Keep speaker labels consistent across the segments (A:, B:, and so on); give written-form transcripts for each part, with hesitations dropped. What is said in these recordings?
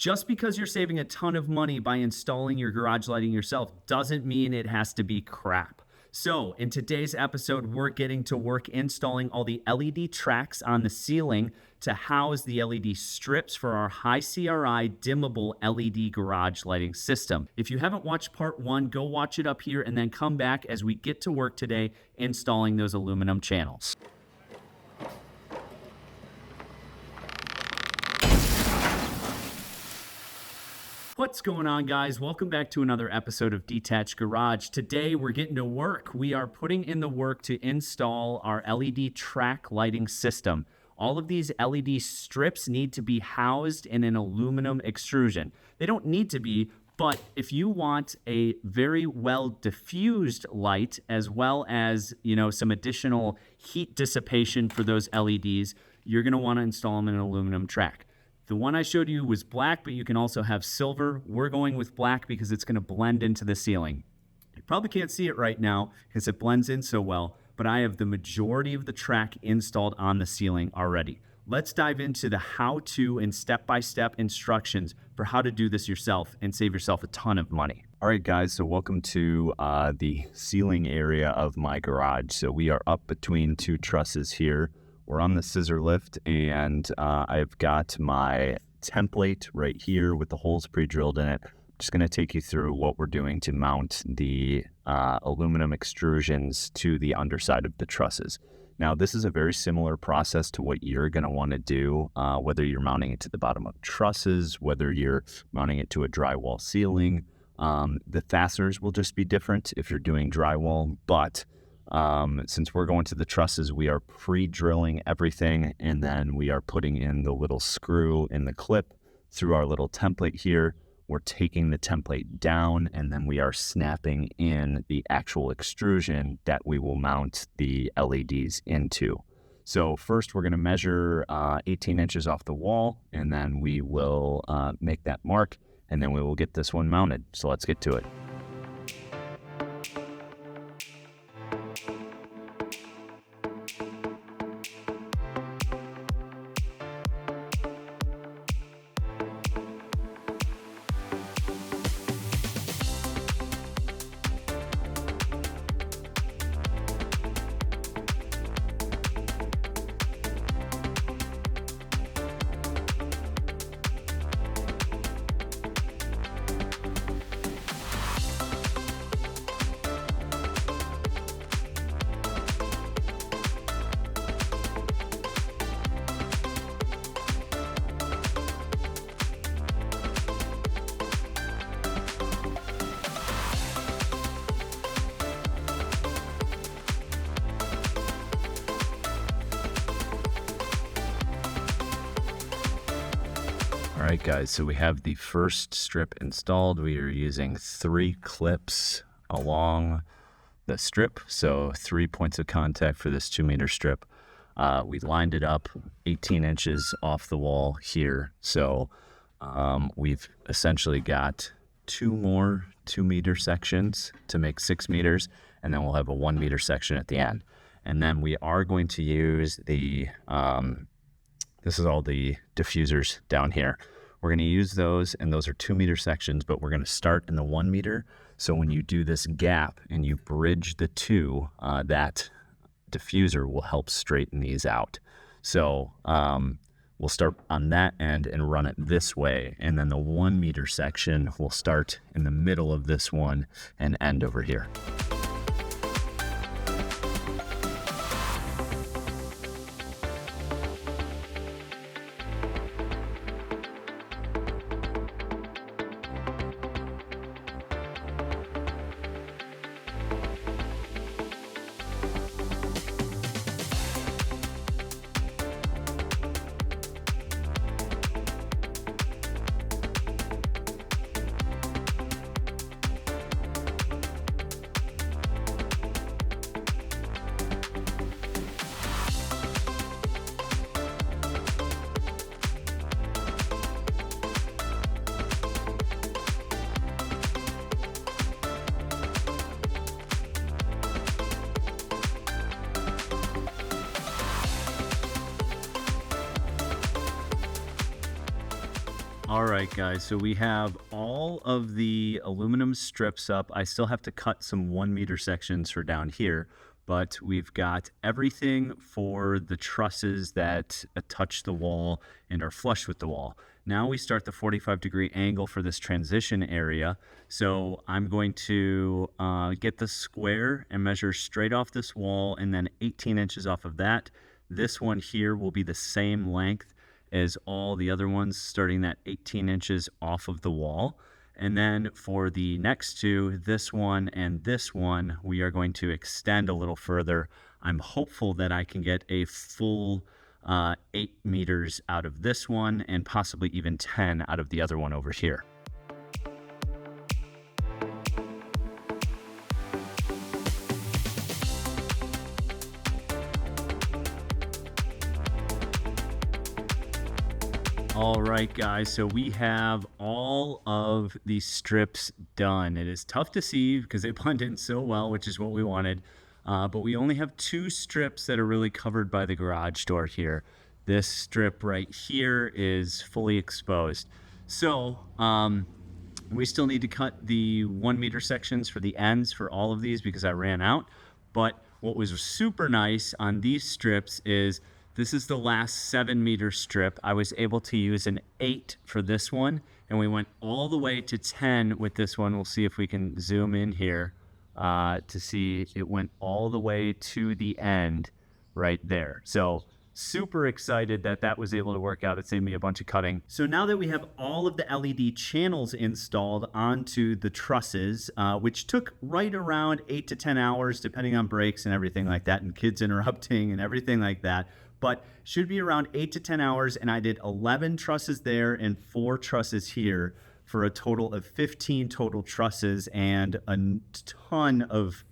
A: Just because you're saving a ton of money by installing your garage lighting yourself doesn't mean it has to be crap. So in today's episode, we're getting to work installing all the LED tracks on the ceiling to house the LED strips for our high CRI dimmable LED garage lighting system. If you haven't watched part 1, go watch it up here and then come back as we get to work today installing those aluminum channels. What's going on, guys? Welcome back to another episode of Detached Garage. Today we're getting to work. We are putting in the work to install our LED track lighting system. All of these LED strips need to be housed in an aluminum extrusion. They don't need to be, but if you want a very well diffused light as well as, some additional heat dissipation for those LEDs, you're going to want to install them in an aluminum track. The one I showed you was black, but you can also have silver. We're going with black because it's going to blend into the ceiling. You probably can't see it right now because it blends in so well, but I have the majority of the track installed on the ceiling already. Let's dive into the how-to and step-by-step instructions for how to do this yourself and save yourself a ton of money.
B: All right, guys, so welcome to the ceiling area of my garage. So we are up between two trusses here. We're on the scissor lift, and I've got my template right here with the holes pre-drilled in it. I'm just going to take you through what we're doing to mount the aluminum extrusions to the underside of the trusses. Now, this is a very similar process to what you're going to want to do, whether you're mounting it to the bottom of trusses, whether you're mounting it to a drywall ceiling. The fasteners will just be different if you're doing drywall, but since we're going to the trusses, we are pre-drilling everything, and then we are putting in the little screw in the clip through our little template here. We're taking the template down, and then we are snapping in the actual extrusion that we will mount the LEDs into. So first we're going to measure 18 inches off the wall, and then we will make that mark, and then we will get this one mounted. So let's get to it. All right, guys, so we have the first strip installed. We are using 3 clips along the strip, so 3 points of contact for this 2-meter strip. We lined it up 18 inches off the wall here, so we've essentially got 2 more 2-meter sections to make 6 meters, and then we'll have a 1-meter section at the end. And then we are going to use the this is all the diffusers down here. We're going to use those, and those are 2-meter sections, but we're going to start in the 1 meter. So when you do this gap and you bridge the 2, that diffuser will help straighten these out. So we'll start on that end and run it this way, and then the 1-meter section will start in the middle of this one and end over here.
A: All right, guys, so we have all of the aluminum strips up. I still have to cut some 1 meter sections for down here, but we've got everything for the trusses that touch the wall and are flush with the wall. Now we start the 45-degree angle for this transition area. So I'm going to get the square and measure straight off this wall and then 18 inches off of that. This one here will be the same length as all the other ones, starting that 18 inches off of the wall. And then for the next two, this one and this one, we are going to extend a little further. I'm hopeful that I can get a full 8 meters out of this one and possibly even 10 out of the other one over here. All right, guys, so we have all of these strips done. It is tough to see because they blend in so well, which is what we wanted. But we only have 2 strips that are really covered by the garage door here. This strip right here is fully exposed. So we still need to cut the 1 meter sections for the ends for all of these because I ran out. But what was super nice on these strips is this is the last 7 meter strip. I was able to use an 8 for this one, and we went all the way to 10 with this one. We'll see if we can zoom in here to see it went all the way to the end right there. So super excited that that was able to work out. It saved me a bunch of cutting. So now that we have all of the LED channels installed onto the trusses, which took right around 8 to 10 hours, depending on breaks and everything like that, and kids interrupting and everything like that, but should be around 8 to 10 hours. And I did 11 trusses there and 4 trusses here for a total of 15 total trusses and a ton of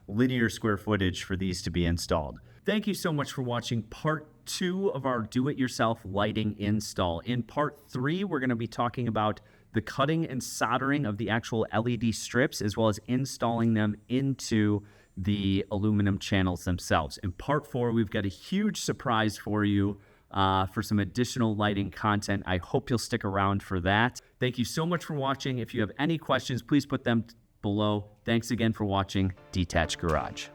A: linear square footage for these to be installed. Thank you so much for watching part 2 of our do-it-yourself lighting install. In part 3, we're going to be talking about the cutting and soldering of the actual LED strips, as well as installing them into the aluminum channels themselves. In part 4, we've got a huge surprise for you for some additional lighting content. I hope you'll stick around for that. Thank you so much for watching. If you have any questions, please put them below. Thanks again for watching Detached Garage.